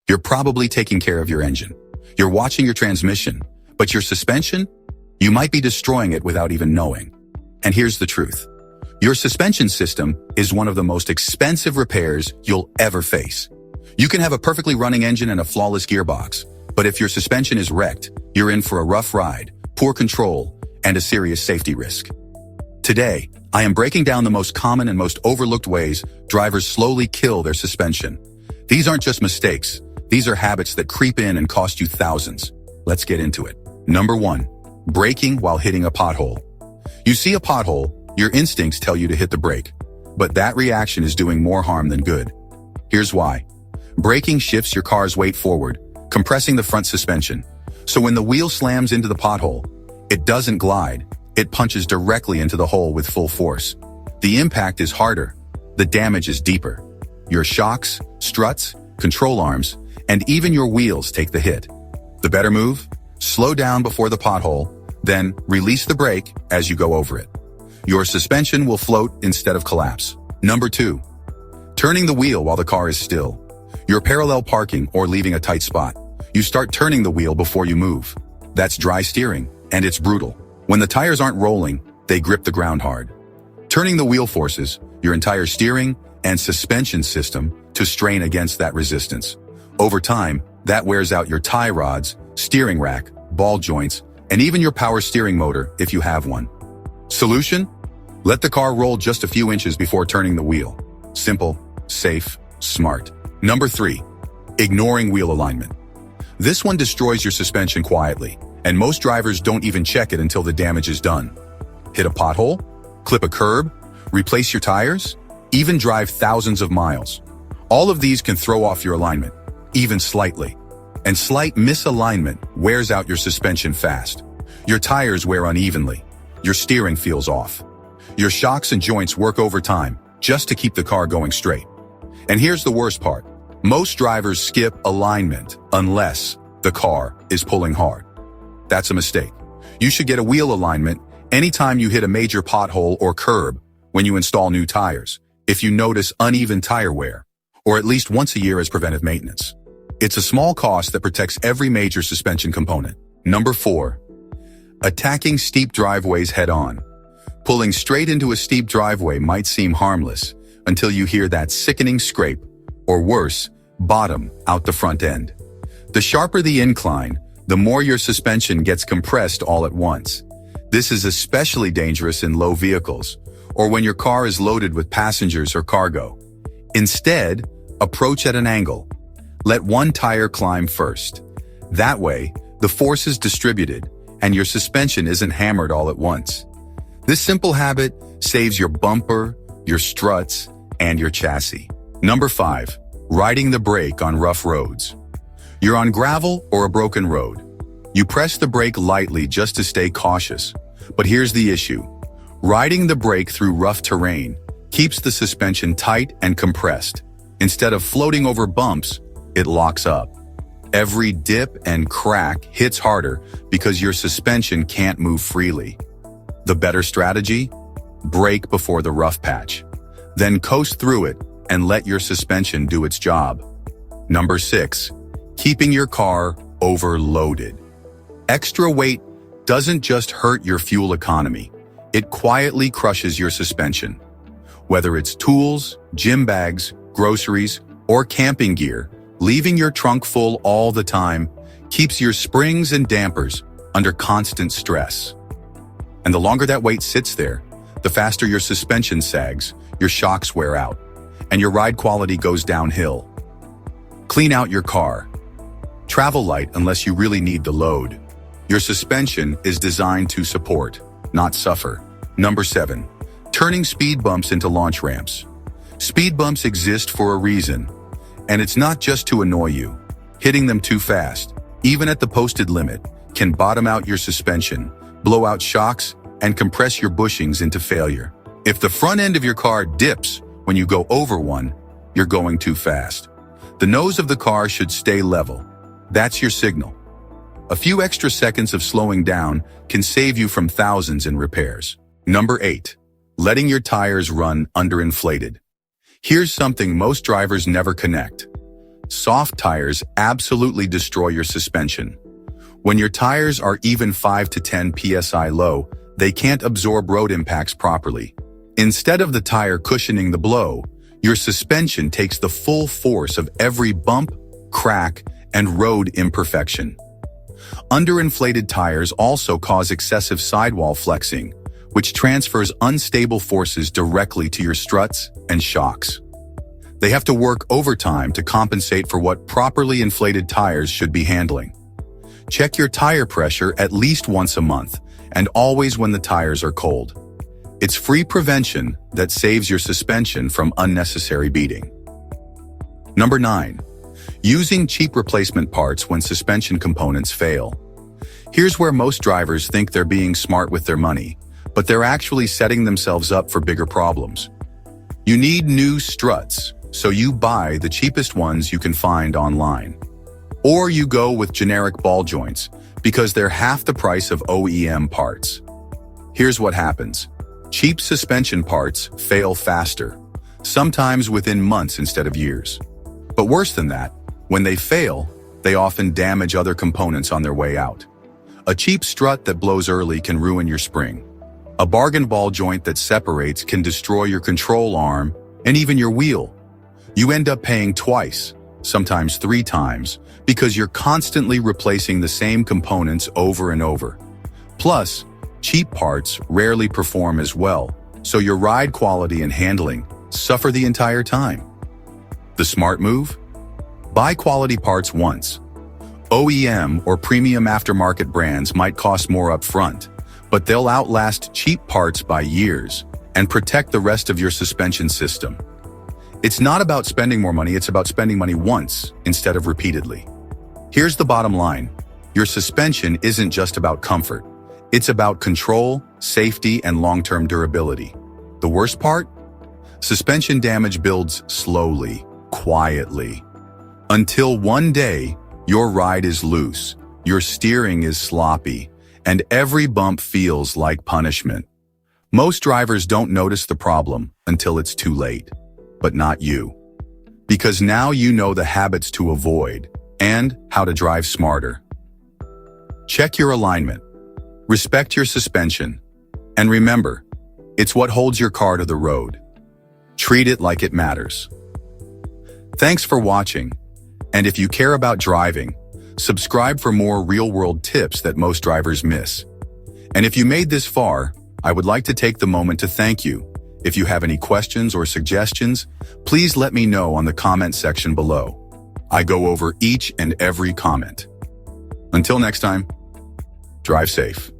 You're probably taking care of your engine. You're watching your transmission, but your suspension? You might be destroying it without even knowing. And here's the truth. Your suspension system is one of the most expensive repairs you'll ever face. You can have a perfectly running engine and a flawless gearbox, but if your suspension is wrecked, you're in for a rough ride, poor control, and a serious safety risk. Today, I am breaking down the most common and most overlooked ways drivers slowly kill their suspension. These aren't just mistakes. These are habits that creep in and cost you thousands. Let's get into it. Number 1. Braking while hitting a pothole. You see a pothole, your instincts tell you to hit the brake, but that reaction is doing more harm than good. Here's why. Braking shifts your car's weight forward, compressing the front suspension. So when the wheel slams into the pothole, it doesn't glide, it punches directly into the hole with full force. The impact is harder, the damage is deeper. Your shocks, struts, control arms, and even your wheels take the hit. The better move? Slow down before the pothole, then release the brake as you go over it. Your suspension will float instead of collapse. Number 2. Turning the wheel while the car is still. You're parallel parking or leaving a tight spot. You start turning the wheel before you move. That's dry steering, and it's brutal. When the tires aren't rolling, they grip the ground hard. Turning the wheel forces your entire steering and suspension system to strain against that resistance. Over time, that wears out your tie rods, steering rack, ball joints, and even your power steering motor if you have one. Solution? Let the car roll just a few inches before turning the wheel. Simple, safe, smart. Number 3. Ignoring wheel alignment. This one destroys your suspension quietly, and most drivers don't even check it until the damage is done. Hit a pothole? Clip a curb? Replace your tires? Even drive thousands of miles. All of these can throw off your alignment, even slightly. And slight misalignment wears out your suspension fast. Your tires wear unevenly. Your steering feels off. Your shocks and joints work overtime just to keep the car going straight. And here's the worst part. Most drivers skip alignment unless the car is pulling hard. That's a mistake. You should get a wheel alignment anytime you hit a major pothole or curb when you install new tires, if you notice uneven tire wear, or at least once a year as preventive maintenance. It's a small cost that protects every major suspension component. Number 4. Attacking steep driveways head-on. Pulling straight into a steep driveway might seem harmless until you hear that sickening scrape, or worse, bottom out the front end. The sharper the incline, the more your suspension gets compressed all at once. This is especially dangerous in low vehicles, or when your car is loaded with passengers or cargo. Instead, approach at an angle. Let one tire climb first. That way, the force is distributed, and your suspension isn't hammered all at once. This simple habit saves your bumper, your struts, and your chassis. Number 5. Riding the brake on rough roads. You're on gravel or a broken road. You press the brake lightly just to stay cautious. But here's the issue. Riding the brake through rough terrain keeps the suspension tight and compressed. Instead of floating over bumps, it locks up. Every dip and crack hits harder because your suspension can't move freely. The better strategy? Brake before the rough patch. Then coast through it and let your suspension do its job. Number 6. Keeping your car overloaded. Extra weight doesn't just hurt your fuel economy. It quietly crushes your suspension. Whether it's tools, gym bags, groceries, or camping gear, leaving your trunk full all the time keeps your springs and dampers under constant stress. And the longer that weight sits there, the faster your suspension sags, your shocks wear out, and your ride quality goes downhill. Clean out your car. Travel light unless you really need the load. Your suspension is designed to support, not suffer. Number 7. Turning speed bumps into launch ramps. Speed bumps exist for a reason, and it's not just to annoy you. Hitting them too fast, even at the posted limit, can bottom out your suspension, blow out shocks, and compress your bushings into failure. If the front end of your car dips when you go over one, you're going too fast. The nose of the car should stay level. That's your signal. A few extra seconds of slowing down can save you from thousands in repairs. Number 8. Letting your tires run underinflated. Here's something most drivers never connect. Soft tires absolutely destroy your suspension. When your tires are even 5 to 10 psi low, they can't absorb road impacts properly. Instead of the tire cushioning the blow, your suspension takes the full force of every bump, crack, and road imperfection. Underinflated tires also cause excessive sidewall flexing, which transfers unstable forces directly to your struts and shocks. They have to work overtime to compensate for what properly inflated tires should be handling. Check your tire pressure at least once a month, and always when the tires are cold. It's free prevention that saves your suspension from unnecessary beating. Number 9. Using cheap replacement parts when suspension components fail. Here's where most drivers think they're being smart with their money, but they're actually setting themselves up for bigger problems. You need new struts, so you buy the cheapest ones you can find online. Or you go with generic ball joints because they're half the price of OEM parts. Here's what happens. Cheap suspension parts fail faster, sometimes within months instead of years. But worse than that, when they fail, they often damage other components on their way out. A cheap strut that blows early can ruin your spring. A bargain ball joint that separates can destroy your control arm and even your wheel. You end up paying twice, sometimes 3 times, because you're constantly replacing the same components over and over. Plus, cheap parts rarely perform as well, so your ride quality and handling suffer the entire time. The smart move? Buy quality parts once. OEM or premium aftermarket brands might cost more up front, but they'll outlast cheap parts by years and protect the rest of your suspension system. It's not about spending more money, it's about spending money once instead of repeatedly. Here's the bottom line. Your suspension isn't just about comfort. It's about control, safety, and long-term durability. The worst part? Suspension damage builds slowly, quietly, until one day your ride is loose, your steering is sloppy, and every bump feels like punishment. Most drivers don't notice the problem until it's too late, but not you. Because now you know the habits to avoid and how to drive smarter. Check your alignment. Respect your suspension. And remember, it's what holds your car to the road. Treat it like it matters. Thanks for watching. And if you care about driving, subscribe for more real-world tips that most drivers miss. And if you made this far, I would like to take the moment to thank you. If you have any questions or suggestions, please let me know on the comment section below. I go over each and every comment. Until next time, drive safe.